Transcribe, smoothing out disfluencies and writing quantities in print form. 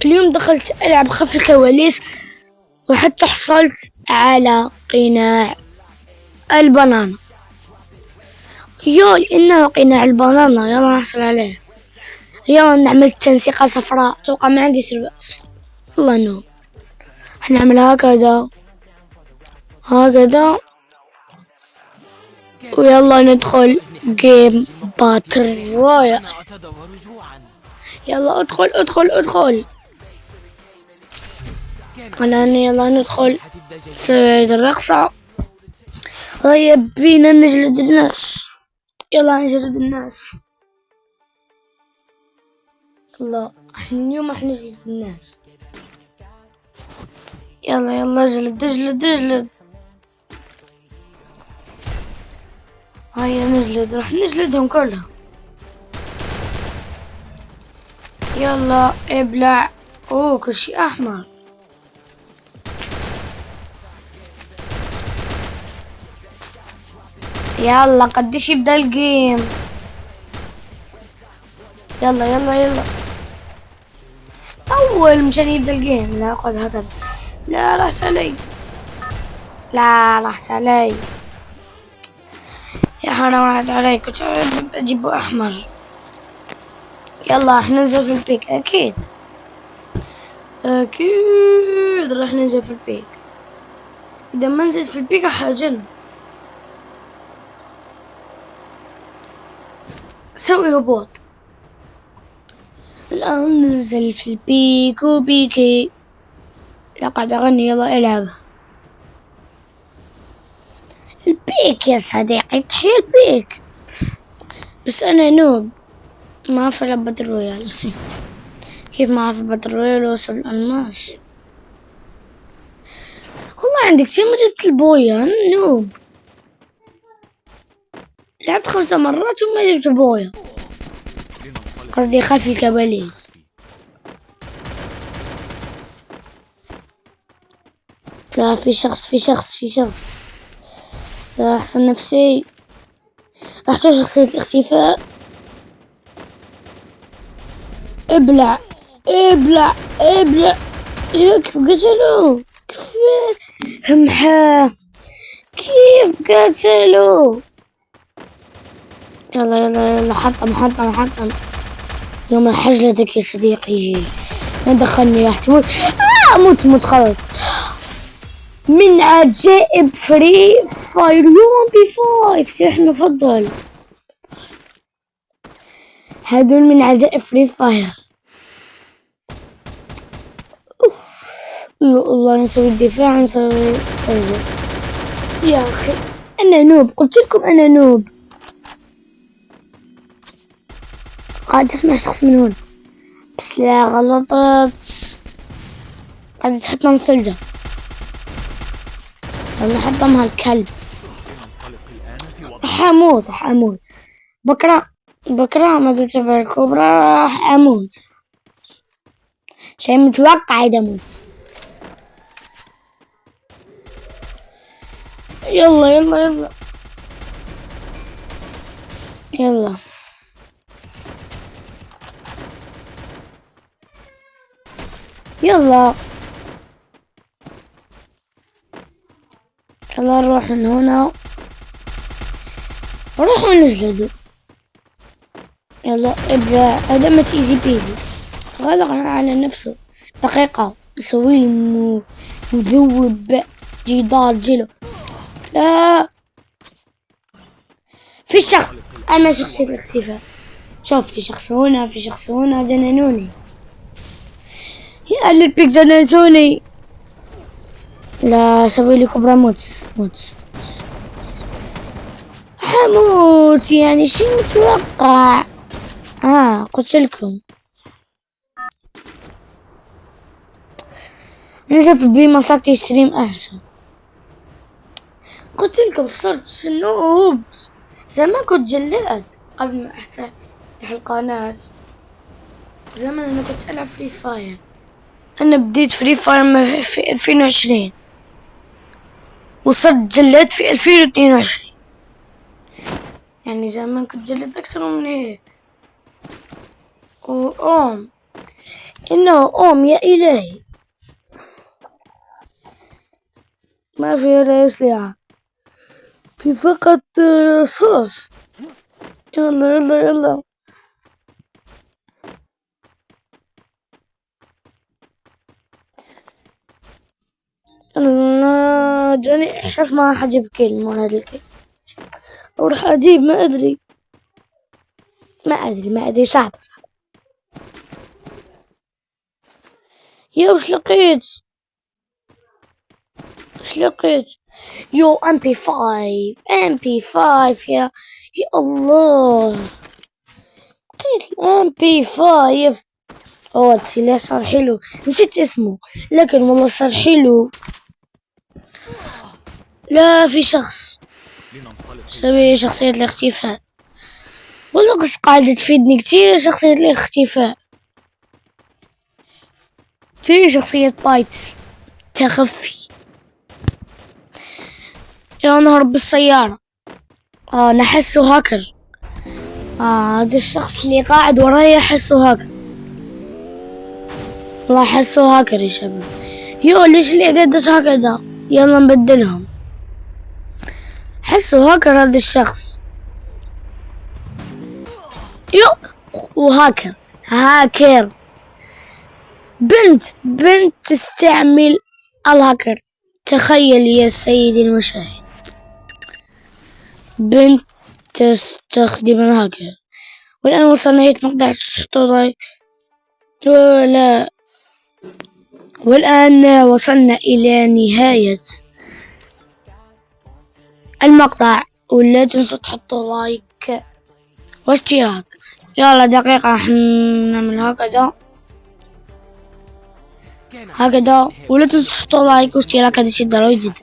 اليوم دخلت ألعب خلف الكواليس وحتى حصلت على قناع البنانا. إنه قناع البنانا، يلا نحصل عليه. يلا نعمل تنسيقة صفراء، توقع ما عندي سلباس. والله نو حنعمل هكذا ويلا ندخل جيم باتل رويال. يلا ادخل الآن يلا ندخل سيد الرقصة. هيا بينا نجلد الناس، يلا نجلد الناس. الله اليوم راح نجلد الناس. يلا اجلد. هيا نجلد، راح نجلدهم كلهم. يلا ابلع. كل شي احمر. يلا قديش يبدأ الجيم. يلا طول مشان يبدأ الجيم. لا اقعد هكذا. لا راحت علي. يا حرام راحت علي، كنت اجيبه احمر. يلا راح ننزل في البيك. اكيد راح ننزل في البيك. اذا ما نزلت في البيك راح اجن. سوي هبوط. الآن ننزل في البيك وبيكي. لا قاعد أغني. يلا العب البيك يا صديقي. تحيا البيك. بس أنا نوب ما أعرف ألعب باتل رويال. كيف ما أعرف باتل رويال وصل الألماس؟ والله عندك شي ما جبت البويا. نوب لعبت 5 مرات وما جبت بويا. قصدي خلف الكواليس. لا في شخص. لا أحسن نفسي. أحتاج شخصية الاختفاء. ابلع. كيف قتلوا؟ كيف همحاه؟ كيف قتلوا؟ يلا حطم. يوم حجلتك يا صديقي. ما دخلني راح تموت. موت خلاص. من عجائب فري فاير يوم بي 5 سلاح المفضل. هذول من عجائب فري فاير. يا الله نسوي الدفاع نسوي يا أخي أنا نوب. قلت لكم أنا نوب. قاعد تسمع شخص من هون بس لا غلطت. قاعد تحطم الثلجة. يلا حطمها الكلب. راح أموت. بكرة ما تتبع الكبرى. راح أموت. شيء متوقع إذا أموت. يلا نروح من هنا. نروح ونجلده. يلا ابدأ. هذا مت ايزي بيزي. غلق على نفسه. دقيقة نسوي مذوب جدار جلو. لا في شخص. أنا شخصية الاختفاء. شوف في شخص هنا جننوني. يا أهل البيك جننوني. لا سوي لي كبرى. موت حموت يعني شي متوقع. قلت لكم نزل في البي مساكتي ستريم أحسن. قلت لكم صرت سنوب. زمان كنت جلاد قبل ما افتح القناة. زمان انا كنت العب فري فاير. انا بديت فري فاير في 2020 وصرت جلاد في 2022. يعني زمان كنت جلد اكثر من هيك. إنه يا إلهي، ما في ولا أسلحة، في فقط رصاص. يلا يلا يلا. أنا جاني إحساس ما راح أجيب كيل من هذا الكيل، أو راح أجيب ما أدري صعب. يا وش لقيت يو MP5 يا الله، لقيت MP5. السلاح صار حلو، نسيت اسمه لكن والله صار حلو. لا، في شخص سوي شخصية الاختفاء، والله قاعدة تفيدني كتير شخصية الاختفاء. تي شخصية بايتس تخفي. يلا نهرب بالسيارة. نحسه هاكر. هذا الشخص اللي قاعد وراي أحسه هاكر، والله أحسه هاكر يا شباب. ليش الإعدادات هكذا؟ يلا نبدلهم. حسه هاكر هذا الشخص. هاكر بنت تستعمل الهاكر. تخيل يا سيدي المشاهد، بنت تستخدم الهاكر. والآن وصلنا إلى مقطع لايك. ولا والآن وصلنا إلى نهاية المقطع، ولا تنسوا تحطوا لايك واشتراك. يلا دقيقة راح نعمل هكذا، ولا تنسوا تحطوا لايك واشتراك، هذا شيء ضروري جدا.